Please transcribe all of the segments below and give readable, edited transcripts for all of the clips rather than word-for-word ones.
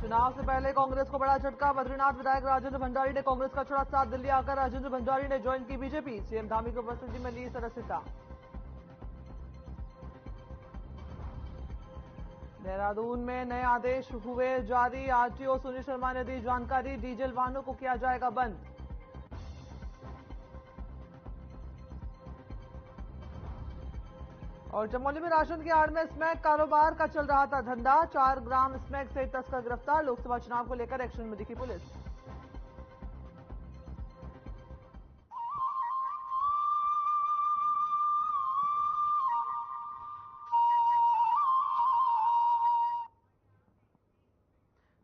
चुनाव से पहले कांग्रेस को बड़ा झटका। बद्रीनाथ विधायक राजेंद्र भंडारी ने कांग्रेस का छोड़ा साथ। दिल्ली आकर राजेंद्र भंडारी ने ज्वाइन की बीजेपी। सीएम धामी की उपस्थिति में ली सदस्यता। देहरादून में नए आदेश हुए जारी। आरटीओ सुनील शर्मा ने दी जानकारी। डीजल वाहनों को किया जाएगा बंद। और चमोली में राशन की आड़ में स्मैक कारोबार का चल रहा था धंधा। 4 ग्राम स्मैक सहित तस्कर गिरफ्तार। लोकसभा चुनाव को लेकर एक्शन में दिखी पुलिस।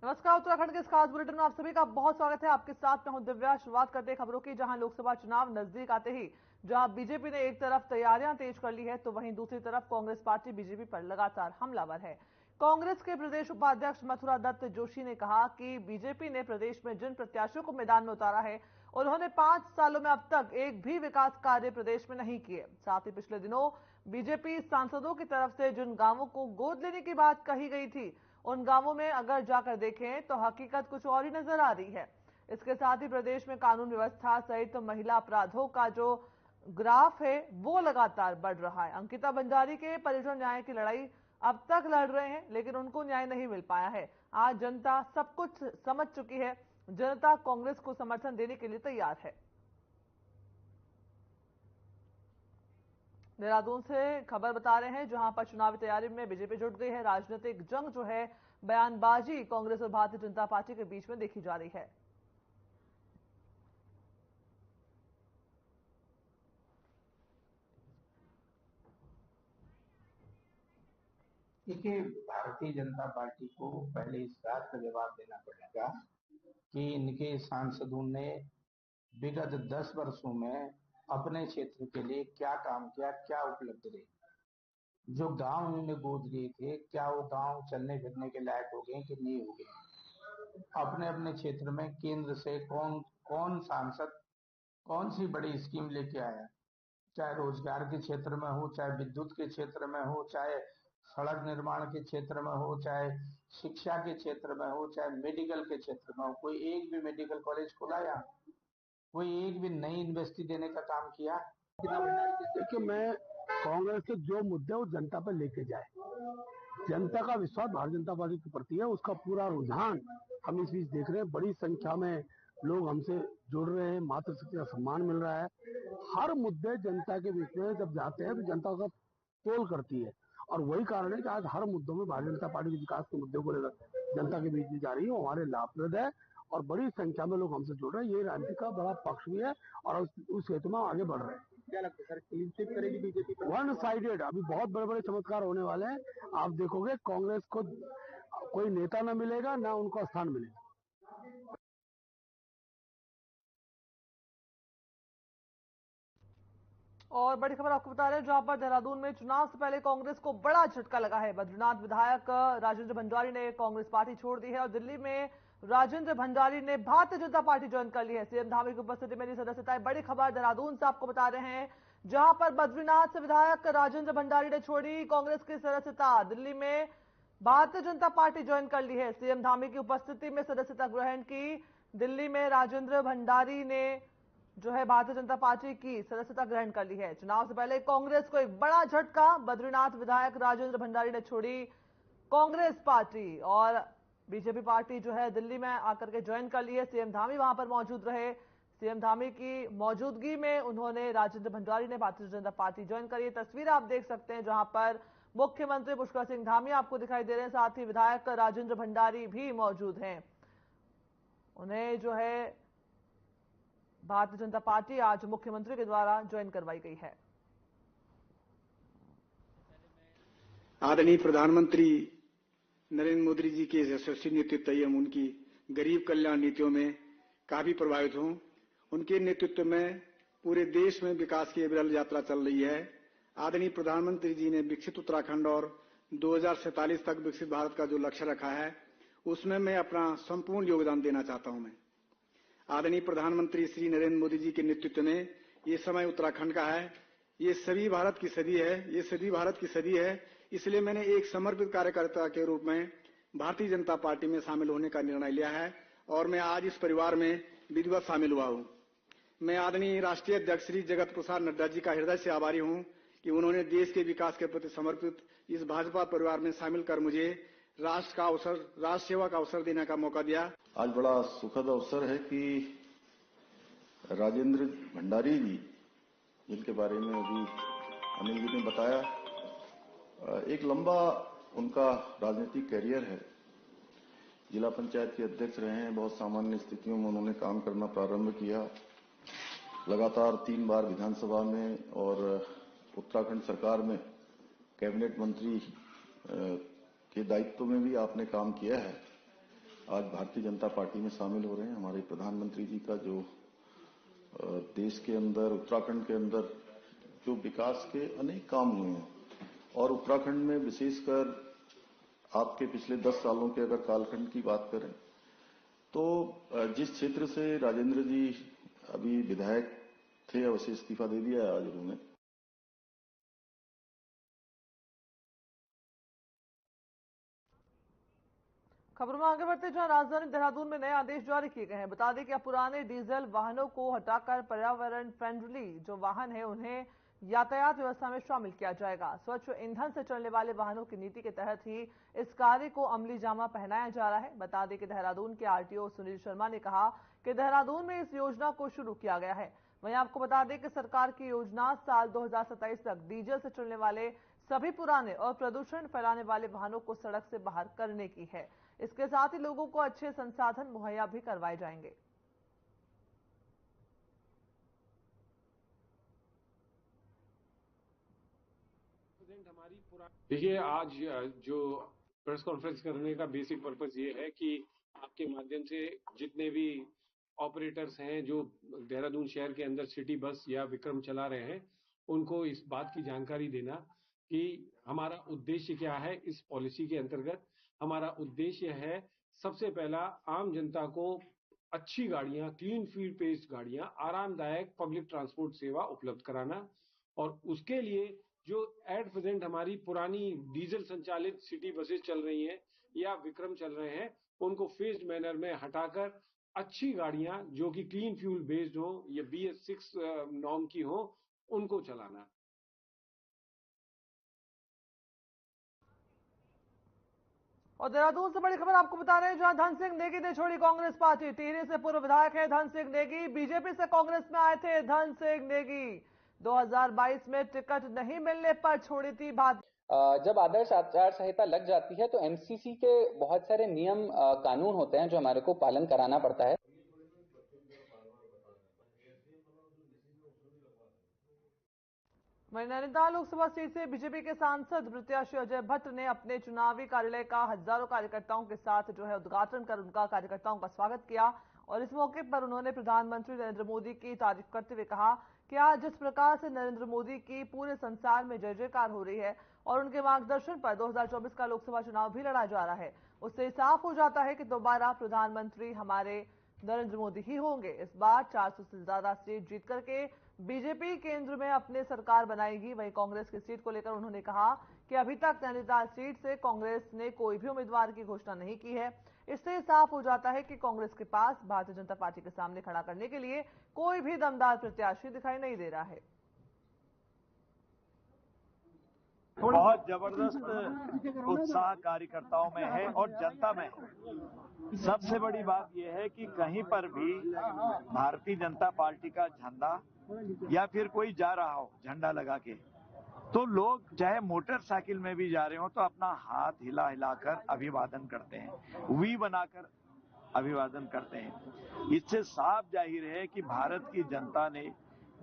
नमस्कार, उत्तराखंड के इस खास बुलेटिन में आप सभी का बहुत स्वागत है। आपके साथ मैं हूं दिव्या। शुरुआत करते हैं खबरों की, जहां लोकसभा चुनाव नजदीक आते ही जहां बीजेपी ने एक तरफ तैयारियां तेज कर ली है, तो वहीं दूसरी तरफ कांग्रेस पार्टी बीजेपी पर लगातार हमलावर है। कांग्रेस के प्रदेश उपाध्यक्ष मथुरा दत्त जोशी ने कहा कि बीजेपी ने प्रदेश में जिन प्रत्याशियों को मैदान में उतारा है, उन्होंने 5 सालों में अब तक एक भी विकास कार्य प्रदेश में नहीं किए। साथ ही पिछले दिनों बीजेपी सांसदों की तरफ से जिन गांवों को गोद लेने की बात कही गई थी, उन गांवों में अगर जाकर देखें तो हकीकत कुछ और ही नजर आ रही है। इसके साथ ही प्रदेश में कानून व्यवस्था सहित महिला अपराधों का जो ग्राफ है वो लगातार बढ़ रहा है। अंकिता भंडारी के परिजन न्याय की लड़ाई अब तक लड़ रहे हैं, लेकिन उनको न्याय नहीं मिल पाया है। आज जनता सब कुछ समझ चुकी है। जनता कांग्रेस को समर्थन देने के लिए तैयार है। देहरादून से खबर बता रहे हैं, जहां पर चुनावी तैयारी में बीजेपी जुट गई है। राजनीतिक जंग जो है, बयानबाजी कांग्रेस और भारतीय जनता पार्टी के बीच में देखी जा रही है। देखिए, भारतीय जनता पार्टी को पहले इस बात का जवाब देना पड़ेगा कि इनके सांसदों ने विगत 10 वर्षों में अपने क्षेत्र के लिए क्या काम किया, क्या उपलब्धि रही। जो गांव उन्होंने गोद लिए थे, क्या वो गांव चलने फिरने के लायक हो गए कि नहीं हो गए। अपने अपने क्षेत्र में केंद्र से कौन कौन सांसद कौन सी बड़ी स्कीम लेके आया, चाहे रोजगार के क्षेत्र में हो, चाहे विद्युत के क्षेत्र में हो, चाहे सड़क निर्माण के क्षेत्र में हो, चाहे शिक्षा के क्षेत्र में हो, चाहे मेडिकल के क्षेत्र में हो। कोई एक भी मेडिकल कॉलेज खुलाया, कोई एक भी नई यूनिवर्सिटी देने का काम किया। देखिए, मैं कांग्रेस के जो मुद्दे वो जनता पर लेके जाए, जनता का विश्वास भारतीय जनता पार्टी के प्रति है, उसका पूरा रुझान हम इस बीच देख रहे हैं। बड़ी संख्या में लोग हमसे जुड़ रहे हैं, मातृशक्ति का सम्मान मिल रहा है। हर मुद्दे जनता के बीच में जब जाते हैं तो जनता का तोल करती है, और वही कारण है कि आज हर मुद्दों में भारतीय जनता पार्टी के विकास के मुद्दे को लेकर जनता के बीच में जा रही है। वो हमारे लाभप्रद है और बड़ी संख्या में लोग हमसे जुड़ रहे हैं। ये राजनीति का बड़ा पक्ष भी है और उस हेतु में आगे बढ़ रहे हैं। क्या लगता है सर, क्लीन स्वीप करेगी बीजेपी? वन साइडेड अभी बहुत बड़े बड़े चमत्कार होने वाले हैं। आप देखोगे कांग्रेस को कोई नेता न मिलेगा, ना उनको स्थान मिलेगा। और बड़ी खबर आपको बता रहे हैं, जहां पर देहरादून में चुनाव से पहले कांग्रेस को बड़ा झटका लगा है। बद्रीनाथ विधायक राजेंद्र भंडारी ने कांग्रेस पार्टी छोड़ दी है और दिल्ली में राजेंद्र भंडारी ने भारतीय जनता पार्टी ज्वाइन कर ली है। सीएम धामी की उपस्थिति में ली सदस्यता। बड़ी खबर देहरादून से आपको बता रहे हैं, जहां पर बद्रीनाथ से विधायक राजेंद्र भंडारी ने छोड़ी कांग्रेस की सदस्यता। दिल्ली में भारतीय जनता पार्टी ज्वाइन कर ली है। सीएम धामी की उपस्थिति में सदस्यता ग्रहण की। दिल्ली में राजेंद्र भंडारी ने जो है भारतीय जनता पार्टी की सदस्यता ग्रहण कर ली है। चुनाव से पहले कांग्रेस को एक बड़ा झटका। बद्रीनाथ विधायक राजेंद्र भंडारी ने छोड़ी कांग्रेस पार्टी और बीजेपी पार्टी जो है दिल्ली में आकर के ज्वाइन कर ली है। सीएम धामी वहां पर मौजूद रहे। सीएम धामी की मौजूदगी में उन्होंने राजेंद्र भंडारी ने भारतीय जनता पार्टी ज्वाइन करी। तस्वीर आप देख सकते हैं, जहां पर मुख्यमंत्री पुष्कर सिंह धामी आपको दिखाई दे रहे हैं, साथ ही विधायक राजेंद्र भंडारी भी मौजूद हैं। उन्हें जो है भारतीय जनता पार्टी आज मुख्यमंत्री के द्वारा ज्वाइन करवाई गई है। आदरणीय प्रधानमंत्री नरेंद्र मोदी जी के यशस्वी नेतृत्व एवं उनकी गरीब कल्याण नीतियों में काफी प्रभावित हूं। उनके नेतृत्व में पूरे देश में विकास की अविरल यात्रा चल रही है। आदरणीय प्रधानमंत्री जी ने विकसित उत्तराखंड और 2047 तक विकसित भारत का जो लक्ष्य रखा है, उसमें मैं अपना संपूर्ण योगदान देना चाहता हूं। मैं आदरणीय प्रधानमंत्री श्री नरेंद्र मोदी जी के नेतृत्व में ये समय उत्तराखंड का है। ये सभी भारत की सदी है, ये सभी भारत की सदी है। इसलिए मैंने एक समर्पित कार्यकर्ता के रूप में भारतीय जनता पार्टी में शामिल होने का निर्णय लिया है और मैं आज इस परिवार में विधिवत शामिल हुआ हूं। मैं आदरणीय राष्ट्रीय अध्यक्ष श्री जगत प्रसाद नड्डा जी का हृदय से आभारी हूं कि उन्होंने देश के विकास के प्रति समर्पित इस भाजपा परिवार में शामिल कर मुझे राष्ट्र सेवा का अवसर देने का मौका दिया। आज बड़ा सुखद अवसर है कि राजेंद्र भंडारी जी, जिनके बारे में अभी अनिल जी ने बताया, एक लंबा उनका राजनीतिक कैरियर है। जिला पंचायत के अध्यक्ष रहे हैं, बहुत सामान्य स्थितियों में उन्होंने काम करना प्रारंभ किया। लगातार 3 बार विधानसभा में और उत्तराखंड सरकार में कैबिनेट मंत्री के दायित्व में भी आपने काम किया है। आज भारतीय जनता पार्टी में शामिल हो रहे हैं। हमारे प्रधानमंत्री जी का जो देश के अंदर, उत्तराखंड के अंदर जो विकास के अनेक काम हुए हैं और उत्तराखंड में विशेषकर आपके पिछले 10 सालों के अगर कालखंड की बात करें तो जिस क्षेत्र से राजेंद्र जी अभी विधायक थे, अवश्य इस्तीफा दे दिया है आज उन्होंने। खबरों में आगे बढ़ते जहां राजधानी देहरादून में नए आदेश जारी किए गए हैं। बता दें कि अब पुराने डीजल वाहनों को हटाकर पर्यावरण फ्रेंडली जो वाहन है उन्हें यातायात व्यवस्था में शामिल किया जाएगा। स्वच्छ ईंधन से चलने वाले वाहनों की नीति के तहत ही इस कार्य को अमली जामा पहनाया जा रहा है। बता दें कि देहरादून के आरटीओ सुनील शर्मा ने कहा कि देहरादून में इस योजना को शुरू किया गया है। वहीं आपको बता दें कि सरकार की योजना साल 2027 तक डीजल से चलने वाले सभी पुराने और प्रदूषण फैलाने वाले वाहनों को सड़क से बाहर करने की है। इसके साथ ही लोगों को अच्छे संसाधन मुहैया भी करवाए जाएंगे। देखिए, आज जो प्रेस कॉन्फ्रेंस करने का बेसिक पर्पस ये है कि आपके माध्यम से जितने भी ऑपरेटर्स हैं जो देहरादून शहर के अंदर सिटी बस या विक्रम चला रहे हैं, उनको इस बात की जानकारी देना कि हमारा उद्देश्य क्या है। इस पॉलिसी के अंतर्गत हमारा उद्देश्य है सबसे पहला आम जनता को अच्छी गाड़ियां, क्लीन फील्ड बेस्ड गाड़ियां, आरामदायक पब्लिक ट्रांसपोर्ट सेवा उपलब्ध कराना और उसके लिए जो एट प्रेजेंट हमारी पुरानी डीजल संचालित सिटी बसेस चल रही हैं या विक्रम चल रहे हैं, उनको फेज्ड मैनर में हटाकर अच्छी गाड़ियां जो कि क्लीन फ्यूल बेस्ड हो या BS6 नॉर्म की हो, उनको चलाना। और देहरादून से बड़ी खबर आपको बता रहे हैं जहां धन सिंह नेगी ने छोड़ी कांग्रेस पार्टी। टिहरी से पूर्व विधायक है धन सिंह नेगी। बीजेपी से कांग्रेस में आए थे धन सिंह नेगी। 2022 में टिकट नहीं मिलने पर छोड़ी थी भाजपा। जब आदर्श आचार संहिता लग जाती है तो एमसीसी के बहुत सारे नियम कानून होते हैं जो हमारे को पालन कराना पड़ता है। वहीं नैनीताल लोकसभा सीट से बीजेपी के सांसद प्रत्याशी अजय भट्ट ने अपने चुनावी कार्यालय का हजारों कार्यकर्ताओं के साथ उद्घाटन कर उनका कार्यकर्ताओं का स्वागत किया और इस मौके पर उन्होंने प्रधानमंत्री नरेंद्र मोदी की तारीफ करते हुए कहा कि आज जिस प्रकार से नरेंद्र मोदी की पूरे संसार में जय जयकार हो रही है और उनके मार्गदर्शन पर 2024 का लोकसभा चुनाव भी लड़ा जा रहा है, उससे साफ हो जाता है कि दोबारा प्रधानमंत्री हमारे नरेंद्र मोदी ही होंगे। इस बार 400 से ज्यादा सीट जीत करके बीजेपी केंद्र में अपने सरकार बनाएगी। वहीं कांग्रेस की सीट को लेकर उन्होंने कहा कि अभी तक नैनीताल सीट से कांग्रेस ने कोई भी उम्मीदवार की घोषणा नहीं की है। इससे साफ हो जाता है कि कांग्रेस के पास भारतीय जनता पार्टी के सामने खड़ा करने के लिए कोई भी दमदार प्रत्याशी दिखाई नहीं दे रहा है। बहुत जबरदस्त उत्साह कार्यकर्ताओं में है और जनता में है। सबसे बड़ी बात यह है कि कहीं पर भी भारतीय जनता पार्टी का झंडा या फिर कोई जा रहा हो झंडा लगा के, तो लोग चाहे मोटरसाइकिल में भी जा रहे हो तो अपना हाथ हिला हिलाकर अभिवादन करते हैं, वी बनाकर अभिवादन करते हैं। इससे साफ जाहिर है कि भारत की जनता ने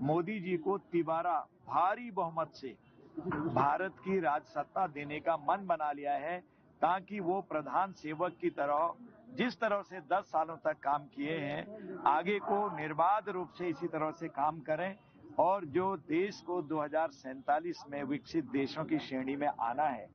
मोदी जी को तिबारा भारी बहुमत से भारत की राजसत्ता देने का मन बना लिया है, ताकि वो प्रधान सेवक की तरह जिस तरह से 10 सालों तक काम किए हैं आगे को निर्बाध रूप से इसी तरह से काम करें और जो देश को 2047 में विकसित देशों की श्रेणी में आना है।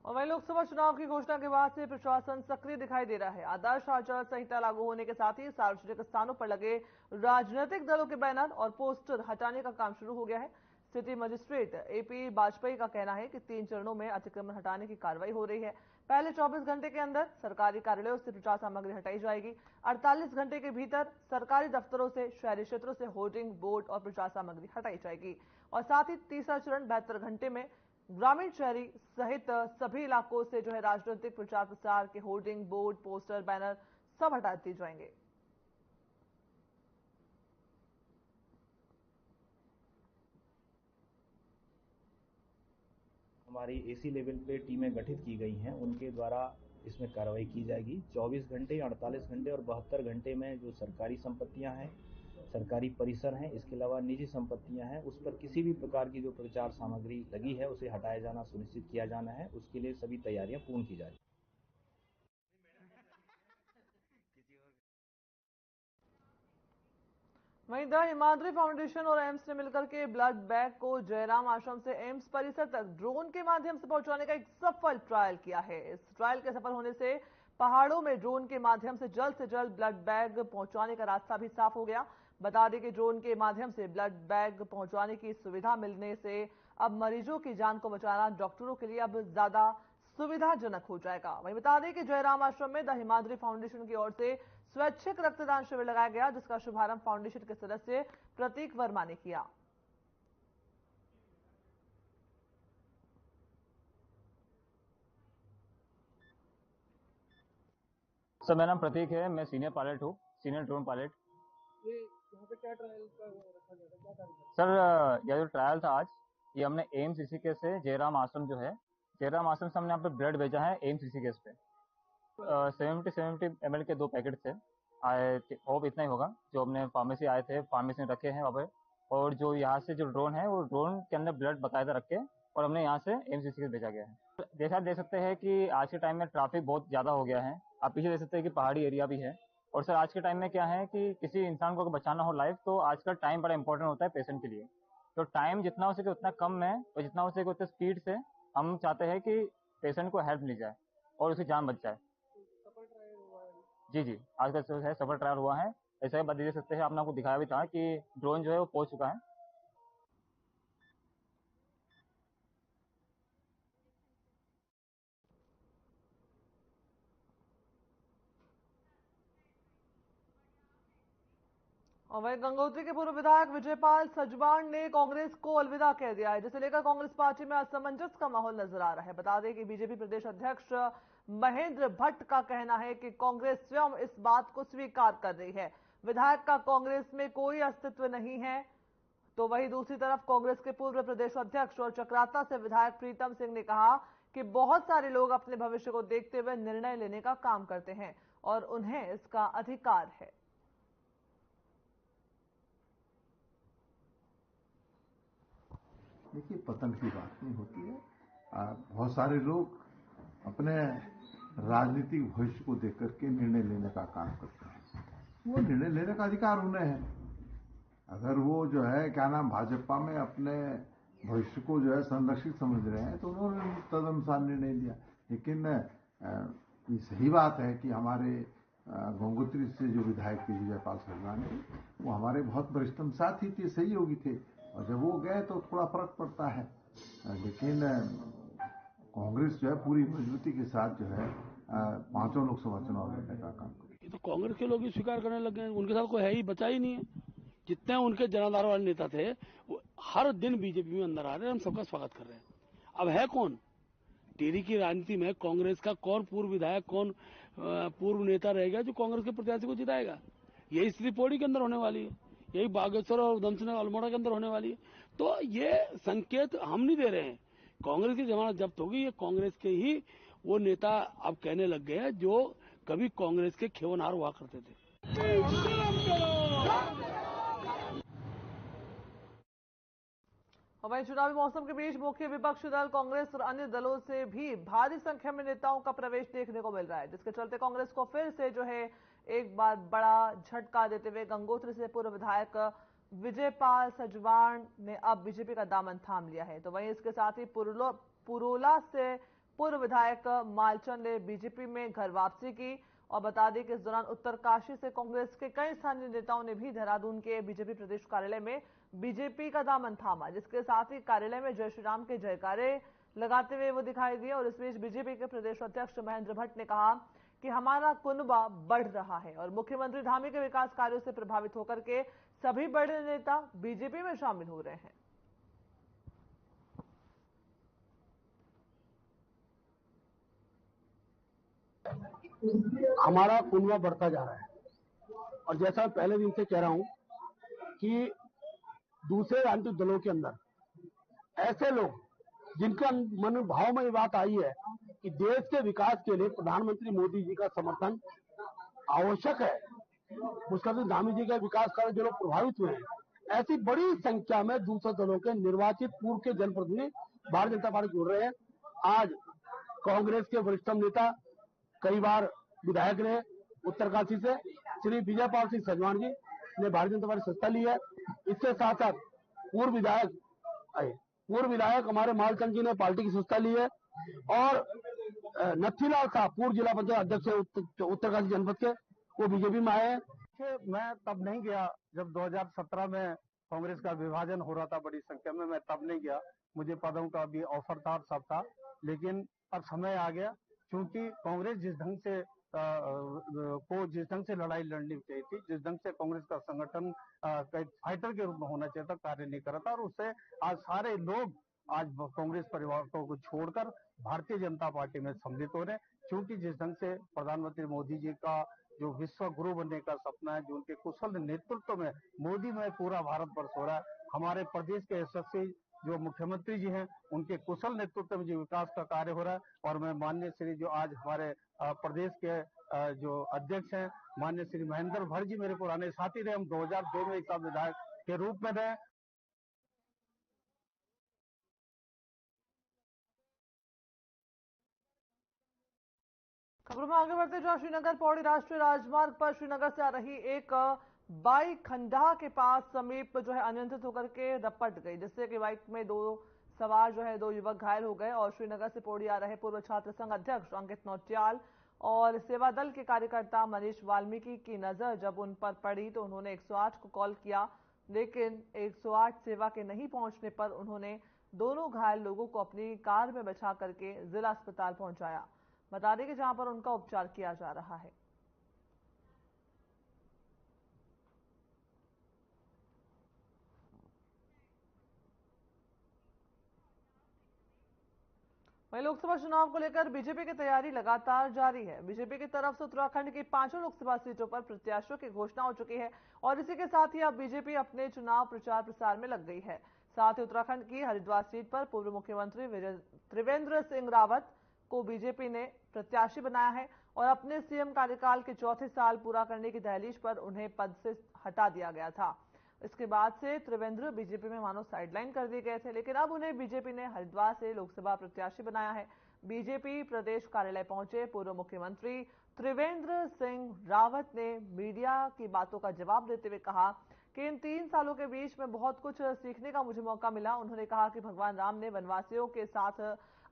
और वहीं लोकसभा चुनाव की घोषणा के बाद से प्रशासन सक्रिय दिखाई दे रहा है। आदर्श आचार संहिता लागू होने के साथ ही सार्वजनिक स्थानों पर लगे राजनीतिक दलों के बैनर और पोस्टर हटाने का काम शुरू हो गया है। सिटी मजिस्ट्रेट एपी वाजपेयी का कहना है कि 3 चरणों में अतिक्रमण हटाने की कार्रवाई हो रही है। पहले 24 घंटे के अंदर सरकारी कार्यालयों से प्रचार सामग्री हटाई जाएगी। 48 घंटे के भीतर सरकारी दफ्तरों से, शहरी क्षेत्रों से होर्डिंग, बोर्ड और प्रचार सामग्री हटाई जाएगी। और साथ ही तीसरा चरण 72 घंटे में ग्रामीण, शहरी सहित सभी इलाकों से जो है राजनीतिक प्रचार प्रसार के होर्डिंग, बोर्ड, पोस्टर, बैनर सब हटा दिए जाएंगे। हमारी एसी लेवल पे टीमें गठित की गई हैं, उनके द्वारा इसमें कार्रवाई की जाएगी। 24 घंटे, 48 घंटे और 72 घंटे में जो सरकारी संपत्तियां हैं, सरकारी परिसर हैं, इसके अलावा निजी संपत्तियां हैं, उस पर किसी भी प्रकार की जो प्रचार सामग्री लगी है उसे हटाया जाना सुनिश्चित किया जाना है। उसके लिए सभी तैयारियां पूर्ण की जा रही हैं। वहीं द हिमाद्री फाउंडेशन और एम्स ने मिलकर के ब्लड बैंक को जयराम आश्रम से एम्स परिसर तक ड्रोन के माध्यम से पहुंचाने का एक सफल ट्रायल किया है। इस ट्रायल के सफल होने से पहाड़ों में ड्रोन के माध्यम से जल्द ब्लड बैग पहुंचाने का रास्ता भी साफ हो गया। बता दें कि ड्रोन के माध्यम से ब्लड बैग पहुंचाने की सुविधा मिलने से अब मरीजों की जान को बचाना डॉक्टरों के लिए अब ज्यादा सुविधाजनक हो जाएगा। वहीं बता दें कि जयराम आश्रम में द हिमाद्री फाउंडेशन की ओर से स्वैच्छिक रक्तदान शिविर लगाया गया, जिसका शुभारंभ फाउंडेशन के सदस्य प्रतीक वर्मा ने किया। सर, मेरा नाम प्रतीक है, मैं सीनियर पायलट हूँ, सीनियर ड्रोन पायलट। ये यहाँ पे क्या ट्रायल का रखा गया था, क्या कार्य? सर, यह जो ट्रायल था आज, ये हमने एम्स ऋषिकेश से जयराम आश्रम जो है, जयराम आश्रम से हमने यहाँ पे ब्लड भेजा है एम्स ऋषिकेश पे। 70 ml के 2 पैकेट थे, आए होप इतना ही होगा। जो हमने फार्मेसी आए थे, फार्मेसी में रखे हैं वहाँ पे। और जो यहाँ से जो ड्रोन है, वो ड्रोन के अंदर ब्लड बाकायदा रख के और हमने यहाँ से एम्स ऋषिकेश भेजा गया है। जैसा आप देख सकते हैं कि आज के टाइम में ट्रैफिक बहुत ज़्यादा हो गया है। आप पीछे देख सकते हैं कि पहाड़ी एरिया भी है। और सर, आज के टाइम में क्या है कि किसी इंसान को अगर बचाना हो लाइफ, तो आजकल टाइम बड़ा इंपॉर्टेंट होता है पेशेंट के लिए। तो टाइम जितना हो सके उतना कम है और जितना हो सके उतने स्पीड से हम चाहते हैं कि पेशेंट को हेल्प मिल जाए और उसकी जान बच जाए। जी, आज का जो है सफल ट्रायल हुआ है। ऐसा ही बात देख सकते हैं, आपने आपको दिखाया भी था कि ड्रोन जो है वो पहुंच चुका है। और वहीं गंगोत्री के पूर्व विधायक विजयपाल सजवाण ने कांग्रेस को अलविदा कह दिया है, जिसे लेकर कांग्रेस पार्टी में असमंजस का माहौल नजर आ रहा है। बता दें कि बीजेपी प्रदेश अध्यक्ष महेंद्र भट्ट का कहना है कि कांग्रेस स्वयं इस बात को स्वीकार कर रही है, विधायक का कांग्रेस में कोई अस्तित्व नहीं है। तो वहीं दूसरी तरफ कांग्रेस के पूर्व प्रदेश अध्यक्ष और चक्राता से विधायक प्रीतम सिंह ने कहा कि बहुत सारे लोग अपने भविष्य को देखते हुए निर्णय लेने का काम करते हैं और उन्हें इसका अधिकार है। देखिए, पतन की बात नहीं होती है। बहुत सारे लोग अपने राजनीतिक भविष्य को देख करके निर्णय लेने का काम करते हैं। वो निर्णय लेने का अधिकार उन्हें है। अगर वो जो है क्या नाम भाजपा में अपने भविष्य को जो है संरक्षित समझ रहे हैं तो उन्होंने तदनुसार निर्णय लिया। लेकिन ये सही बात है कि हमारे गंगोत्री से जो विधायक थे विजयपाल सजवाण थे, वो हमारे बहुत वरिष्ठतम साथी थे, सहयोगी थे, और जब वो गए तो थोड़ा फर्क पड़ता है। लेकिन कांग्रेस जो है पूरी मजबूती के साथ जो है 5 लोकसभा चुनाव लड़ने का काम करेगी। तो कांग्रेस के लोग ही स्वीकार करने लग गए, उनके साथ कोई है ही बचा ही नहीं है। जितने उनके जनाधार वाले नेता थे वो हर दिन बीजेपी में अंदर आ रहे हैं, हम सबका स्वागत कर रहे हैं। अब है कौन टिहरी की राजनीति में कांग्रेस का कौन पूर्व विधायक, कौन पूर्व नेता रहेगा जो कांग्रेस के प्रत्याशी को जिताएगा? यही स्थिति पौड़ी के अंदर होने वाली है, यही बागेश्वर और उधमसिंह अल्मोड़ा के अंदर होने वाली है। तो ये संकेत हम नहीं दे रहे हैं। कांग्रेस की जमानत जब्त होगी, ये कांग्रेस के ही वो नेता अब कहने लग गए हैं जो कभी कांग्रेस के खेवनहार हुआ करते थे। वहीं चुनावी मौसम के बीच मुख्य विपक्षी दल कांग्रेस और अन्य दलों से भी भारी संख्या में नेताओं का प्रवेश देखने को मिल रहा है, जिसके चलते कांग्रेस को फिर से जो है एक बार बड़ा झटका देते हुए गंगोत्री से पूर्व विधायक विजयपाल सजवाण ने अब बीजेपी का दामन थाम लिया है। तो वहीं इसके साथ ही पुरोला से पूर्व विधायक मालचंद ने बीजेपी में घर वापसी की। और बता दें कि इस दौरान उत्तरकाशी से कांग्रेस के कई स्थानीय नेताओं ने भी देहरादून के बीजेपी प्रदेश कार्यालय में बीजेपी का दामन थामा, जिसके साथ ही कार्यालय में जय श्री राम के जयकारे लगाते हुए वो दिखाई दिए। और इस बीच बीजेपी के प्रदेश अध्यक्ष महेंद्र भट्ट ने कहा कि हमारा कुनबा बढ़ रहा है और मुख्यमंत्री धामी के विकास कार्यों से प्रभावित होकर के सभी बड़े नेता बीजेपी में शामिल हो रहे हैं। हमारा कुनबा बढ़ता जा रहा है और जैसा मैं पहले दिन से कह रहा हूं कि दूसरे राजनीतिक दलों के अंदर ऐसे लोग जिनका मनोभाव में ये बात आई है कि देश के विकास के लिए प्रधानमंत्री मोदी जी का समर्थन आवश्यक है, उसका भी धामी जी का विकास कार्य जो लोग प्रभावित हुए हैं, ऐसी बड़ी संख्या में दूसरे दलों के निर्वाचित पूर्व के जनप्रतिनिधि भारतीय जनता पार्टी जुड़ रहे हैं। आज कांग्रेस के वरिष्ठतम नेता कई बार विधायक रहे उत्तरकाशी से श्री विजय पाल सिंह सजवान जी ने भारतीय जनता पार्टी सत्ता ली है। इसके साथ साथ पूर्व विधायक हमारे मालचंद जी ने पार्टी की सत्ता ली है और नथीलाल साहब पूर्व जिला पंचायत अध्यक्ष उत्तरकाशी जनपद के, वो बीजेपी में आए हैं। मैं तब नहीं गया जब 2017 में कांग्रेस का विभाजन हो रहा था बड़ी संख्या में, मैं तब नहीं गया, मुझे पदों का भी ऑफर था सब था, लेकिन अब समय आ गया क्योंकि कांग्रेस जिस ढंग से लड़ाई लड़नी चाहिए थी, जिस ढंग से कांग्रेस का संगठन फाइटर के रूप में होना चाहिए था, कार्य नहीं कर रहा था और उससे आज सारे लोग आज कांग्रेस परिवार को छोड़कर भारतीय जनता पार्टी में सम्मिलित हो रहे हैं। क्योंकि जिस ढंग से प्रधानमंत्री मोदी जी का जो विश्व गुरु बनने का सपना है, जो उनके कुशल नेतृत्व में मोदी में पूरा भारतवर्ष हो रहा है, हमारे प्रदेश के यशस्वी जो मुख्यमंत्री जी हैं उनके कुशल नेतृत्व में जो विकास का कार्य हो रहा है और मैं माननीय श्री जो आज हमारे प्रदेश के जो अध्यक्ष हैं माननीय श्री महेंद्र भट्ट जी मेरे पुराने साथी रहे, हम 2002 में एक साथ विधायक के रूप में रहे। खबरों में आगे बढ़ते जहां श्रीनगर पौड़ी राष्ट्रीय राजमार्ग पर श्रीनगर से आ रही एक बाइक खंडा के पास समीप जो है अनियंत्रित होकर के रपट गई, जिससे कि बाइक में दो सवार जो है 2 युवक घायल हो गए। और श्रीनगर से पौड़ी आ रहे पूर्व छात्र संघ अध्यक्ष अंकित नौटियाल और सेवा दल के कार्यकर्ता मनीष वाल्मीकि की नजर जब उन पर पड़ी तो उन्होंने 108 को कॉल किया, लेकिन 108 सेवा के नहीं पहुंचने पर उन्होंने दोनों घायल लोगों को अपनी कार में बैठा करके जिला अस्पताल पहुंचाया। बता दें कि जहां पर उनका उपचार किया जा रहा है। वहीं लोकसभा चुनाव को लेकर बीजेपी की तैयारी लगातार जारी है। बीजेपी की तरफ से उत्तराखंड की 5 लोकसभा सीटों पर प्रत्याशियों की घोषणा हो चुकी है और इसी के साथ ही अब बीजेपी अपने चुनाव प्रचार प्रसार में लग गई है। साथ ही उत्तराखंड की हरिद्वार सीट पर पूर्व मुख्यमंत्री त्रिवेंद्र सिंह रावत को बीजेपी ने प्रत्याशी बनाया है और अपने सीएम कार्यकाल के चौथे साल पूरा करने की दहलीज पर उन्हें पद से हटा दिया गया था। इसके बाद से त्रिवेंद्र बीजेपी में मानो साइडलाइन कर दिए गए थे, लेकिन अब उन्हें बीजेपी ने हरिद्वार से लोकसभा प्रत्याशी बनाया है। बीजेपी प्रदेश कार्यालय पहुंचे पूर्व मुख्यमंत्री त्रिवेंद्र सिंह रावत ने मीडिया की बातों का जवाब देते हुए कहा कि इन 3 सालों के बीच में बहुत कुछ सीखने का मुझे मौका मिला। उन्होंने कहा कि भगवान राम ने वनवासियों के साथ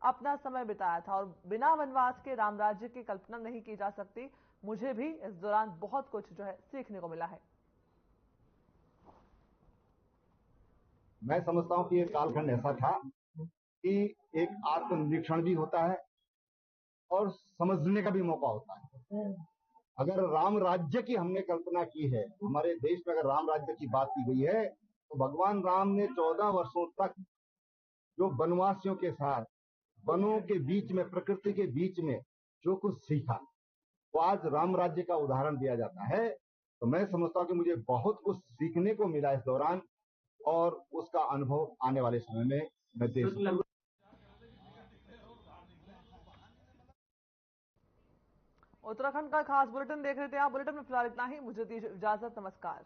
अपना समय बिताया था और बिना वनवास के राम राज्य की कल्पना नहीं की जा सकती। मुझे भी इस दौरान बहुत कुछ जो है सीखने को मिला है। मैं समझता हूं कि ये कालखंड ऐसा था कि एक आत्मनिरीक्षण भी होता है और समझने का भी मौका होता है। अगर राम राज्य की हमने कल्पना की है, हमारे देश में अगर राम राज्य की बात की गई है, तो भगवान राम ने 14 वर्षों तक जो वनवासियों के साथ वनों के बीच में, प्रकृति के बीच में जो कुछ सीखा, वो आज राम राज्य का उदाहरण दिया जाता है। तो मैं समझता हूं कि मुझे बहुत कुछ सीखने को मिला इस दौरान और उसका अनुभव आने वाले समय में मैं दे सकूं। उत्तराखंड का खास बुलेटिन देख रहे थे आप। बुलेटिन में फिलहाल इतना ही, मुझे दीजिए इजाजत, नमस्कार।